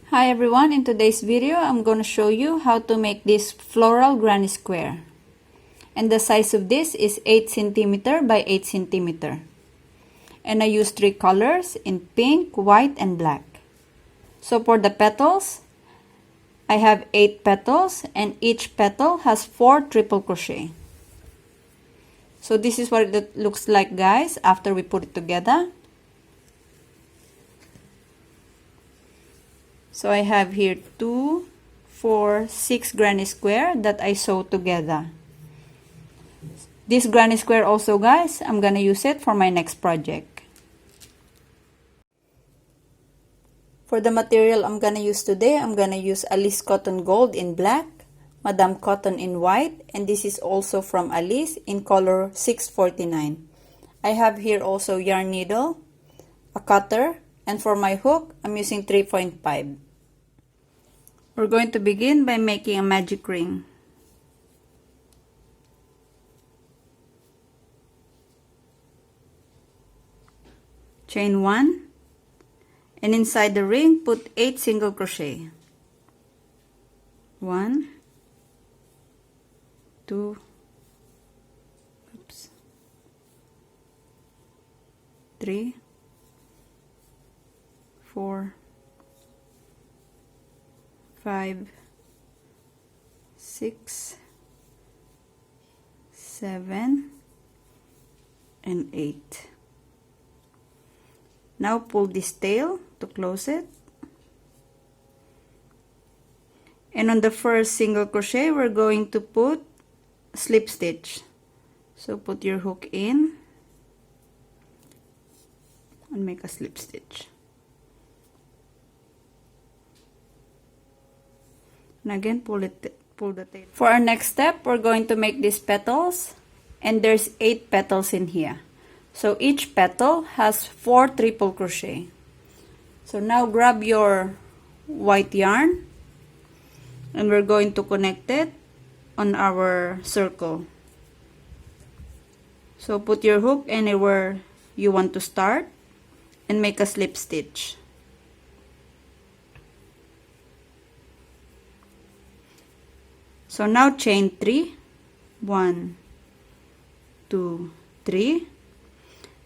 Hi everyone, in today's video I'm going to show you how to make this floral granny square. And the size of this is 8 cm by 8 cm. And I use 3 colors in pink, white, and black. So for the petals, I have 8 petals and each petal has 4 triple crochet. So this is what it looks like, guys, after we put it together. So I have here 2, 4, 6 granny square that I sew together. This granny square also, guys, I'm gonna use it for my next project. For the material I'm gonna use today, I'm gonna use Alize cotton gold in black, Madame cotton in white, and this is also from Alize in color 649. I have here also yarn needle, a cutter, and for my hook, I'm using 3.5. We're going to begin by making a magic ring. Chain 1, and inside the ring, put 8 single crochet. 1, 2, 3, 4, 5, 6, 7, and 8. Now pull this tail to close it. And on the first single crochet, we're going to put slip stitch. So put your hook in and make a slip stitch. And again, pull the tail. For our next step, we're going to make these petals, and there's 8 petals in here. So each petal has 4 triple crochet. So now grab your white yarn, and we're going to connect it on our circle. So put your hook anywhere you want to start and make a slip stitch. So now chain 3, 1, 2, 3,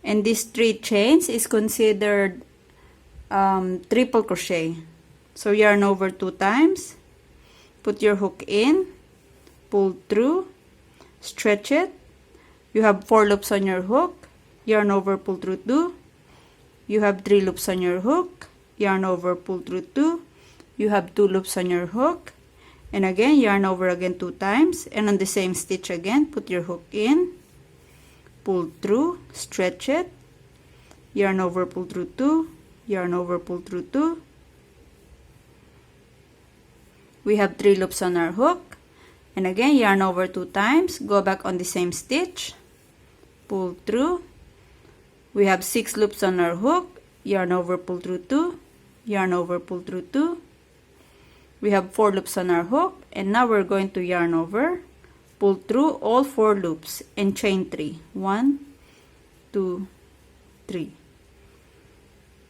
and these 3 chains is considered triple crochet. So yarn over 2 times, put your hook in, pull through, stretch it. You have 4 loops on your hook, yarn over, pull through 2. You have 3 loops on your hook, yarn over, pull through 2. You have 2 loops on your hook, and again yarn over again 2 times, and on the same stitch again, put your hook in, pull through, stretch it, yarn over, pull through 2, yarn over, pull through 2. We have 3 loops on our hook, and again yarn over 2 times, go back on the same stitch, pull through. We have 6 loops on our hook, yarn over, pull through 2, yarn over, pull through 2. We have 4 loops on our hook, and now we're going to yarn over, pull through all 4 loops, and chain 3. 1, 2, 3.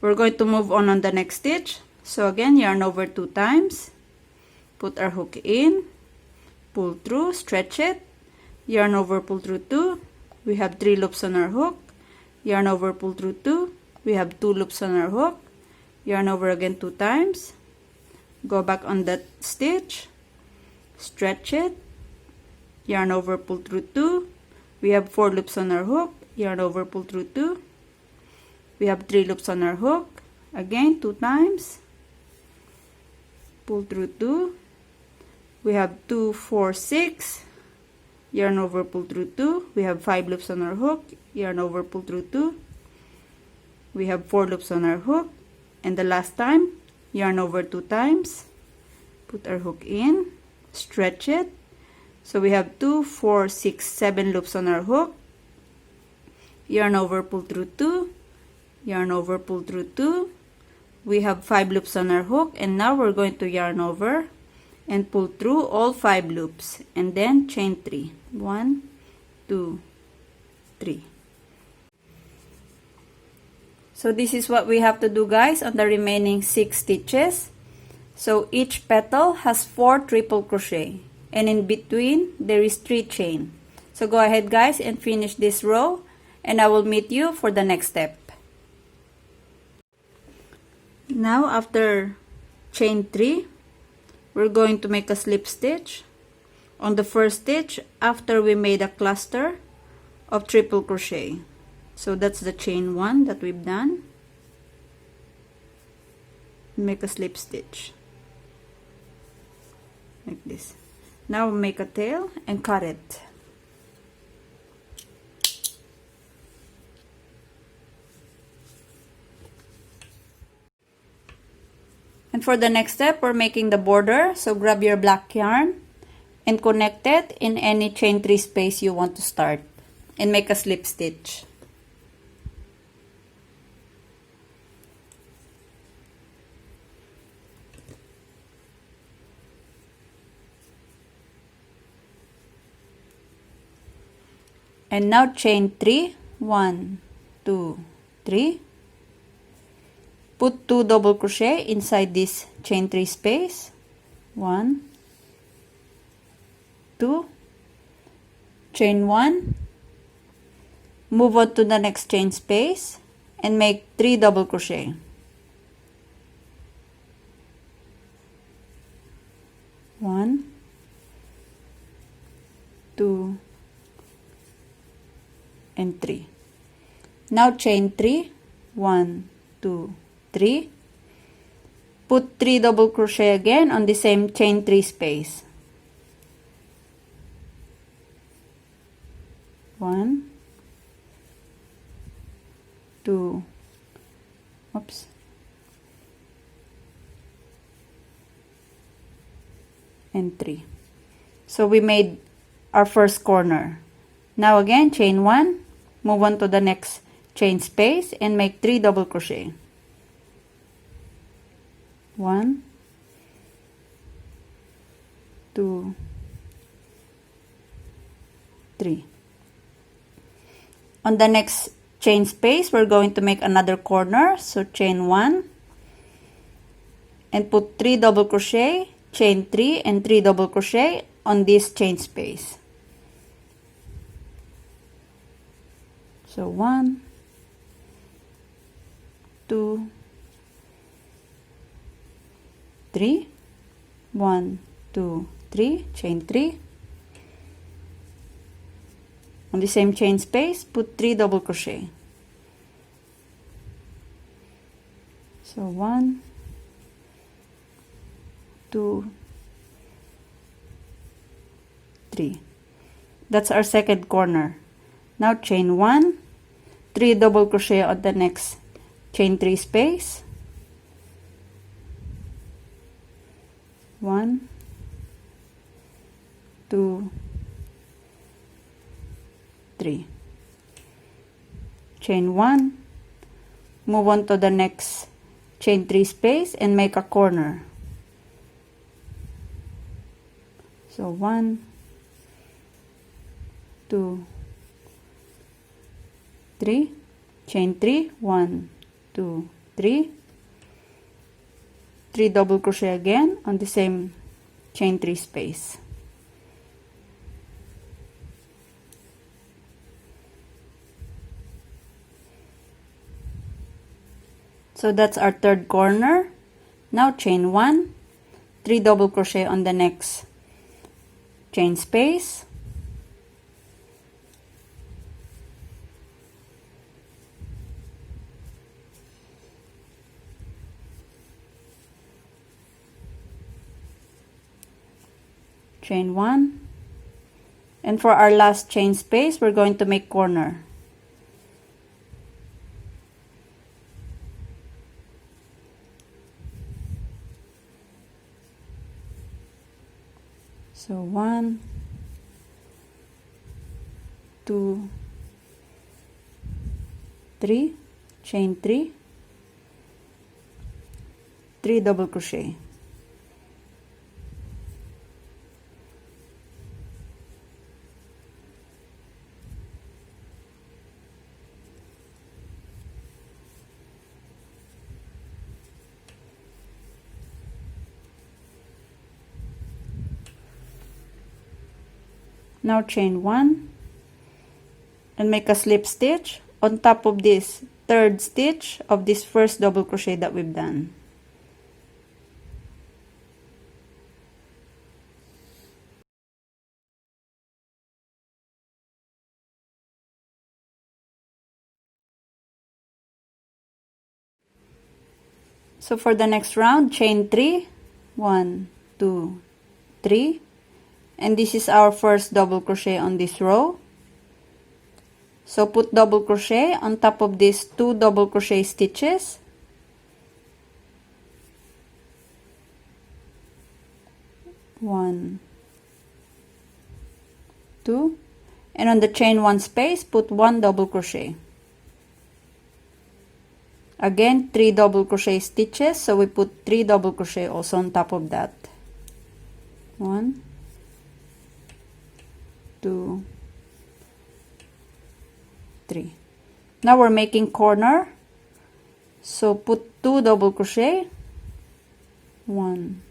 We're going to move on the next stitch. So again, yarn over 2 times, put our hook in, pull through, stretch it, yarn over, pull through 2. We have 3 loops on our hook, yarn over, pull through 2. We have 2 loops on our hook, yarn over again 2 times, go back on that stitch, stretch it, yarn over, pull through 2. We have 4 loops on our hook, yarn over, pull through 2. We have 3 loops on our hook, again 2 times, pull through 2. We have 2, 4, 6, yarn over, pull through 2. We have 5 loops on our hook, yarn over, pull through 2. We have 4 loops on our hook, and the last time, yarn over 2 times, put our hook in, stretch it. So we have 2, 4, 6, 7 loops on our hook, yarn over, pull through 2, yarn over, pull through 2. We have 5 loops on our hook, and now we're going to yarn over and pull through all 5 loops, and then chain 3. 1, 2, 3. So this is what we have to do, guys, on the remaining 6 stitches. So each petal has 4 triple crochet, and in between there is 3 chain. So go ahead guys and finish this row, and I will meet you for the next step. Now after chain 3, we're going to make a slip stitch on the first stitch after we made a cluster of triple crochet. So that's the chain 1 that we've done. Make a slip stitch like this. Now make a tail and cut it. And for the next step, we're making the border. So grab your black yarn and connect it in any chain 3 space you want to start, and make a slip stitch. And now chain 3, 1, 2, 3. Put 2 double crochet inside this chain 3 space. 1, 2, chain 1. Move on to the next chain space and make 3 double crochet. 1, 2, and 3. Now chain 3, 1, 2, 3. Put 3 double crochet again on the same chain 3 space. 1, 2, oops, and 3. So we made our first corner. Now again, chain 1, move on to the next chain space and make 3 double crochet. 1, 2, 3. On the next chain space, we're going to make another corner. So chain 1 and put 3 double crochet, chain 3 and 3 double crochet on this chain space. So 1, 2, 3, 1, 2, 3, chain 3. On the same chain space, put 3 double crochet. So 1, 2, 3. That's our second corner. Now chain 1, 3 double crochet on the next chain 3 space. 1, 2, 3. Chain 1, move on to the next chain 3 space and make a corner. So 1, 2, 3, chain 3, 1, 2, 3, 3 double crochet again on the same chain 3 space. So that's our third corner. Now chain 1, 3 double crochet on the next chain space. Chain 1, and for our last chain space, we're going to make corner. So 1, 2, 3, chain 3, 3 double crochet. Now chain 1 and make a slip stitch on top of this third stitch of this first double crochet that we've done. So for the next round, chain 3, 1, 2, 3, and this is our first double crochet on this row. So put double crochet on top of these 2 double crochet stitches. One, 2, and on the chain 1 space, put 1 double crochet. Again, 3 double crochet stitches, so we put 3 double crochet also on top of that. 1, 2, 3. Now we're making corner, so put 2 double crochet. 1,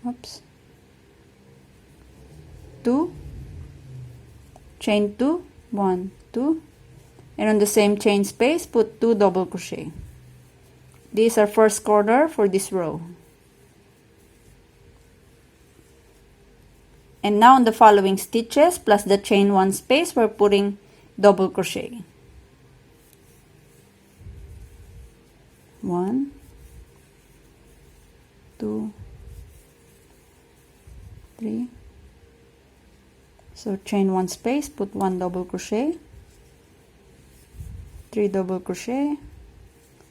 oops, 2, chain 2, 1, 2, and on the same chain space put 2 double crochet. This is our first corner for this row. And now on the following stitches plus the chain 1 space, we're putting double crochet. 1, 2, 3. So chain 1 space, put 1 double crochet, 3 double crochet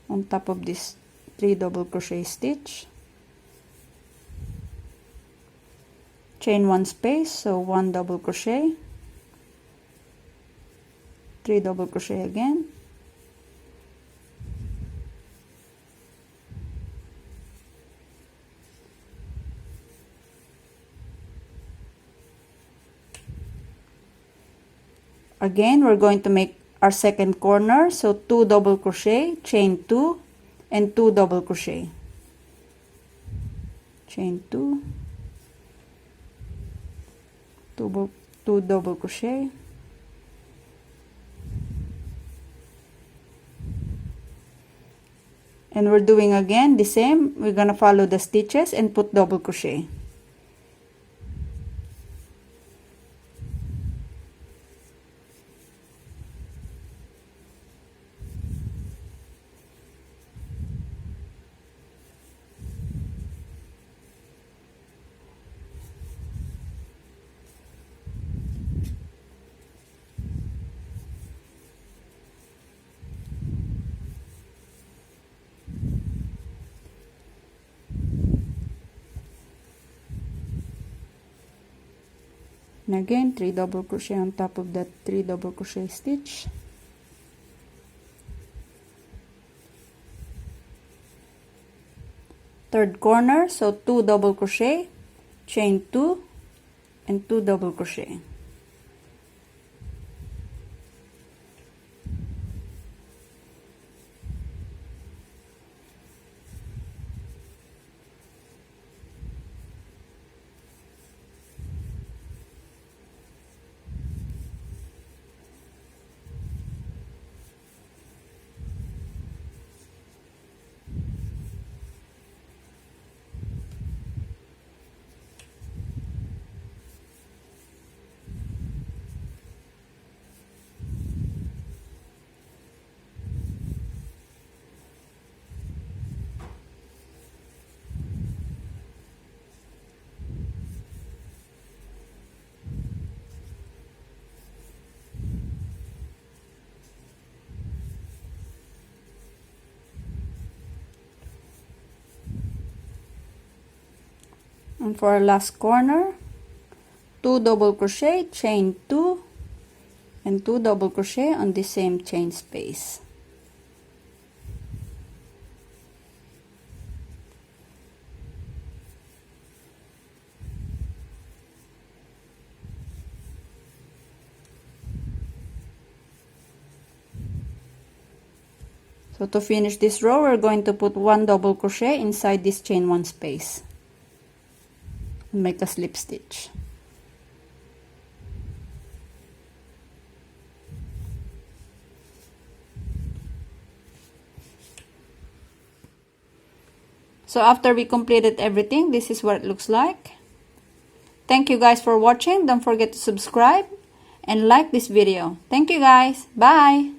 on top of this 3 double crochet stitch, chain 1 space, so 1 double crochet, 3 double crochet again, again we're going to make our second corner, so 2 double crochet, chain 2 and 2 double crochet, chain 2, 2 double crochet, and we're doing again the same. We're gonna follow the stitches and put double crochet. And again 3 double crochet on top of that 3 double crochet stitch, third corner, so 2 double crochet, chain 2 and 2 double crochet, and for our last corner, 2 double crochet, chain 2 and 2 double crochet on the same chain space. So to finish this row, we're going to put 1 double crochet inside this chain 1 space and make a slip stitch. So after we completed everything, this is what it looks like. Thank you guys for watching. Don't forget to subscribe and like this video. Thank you guys. Bye.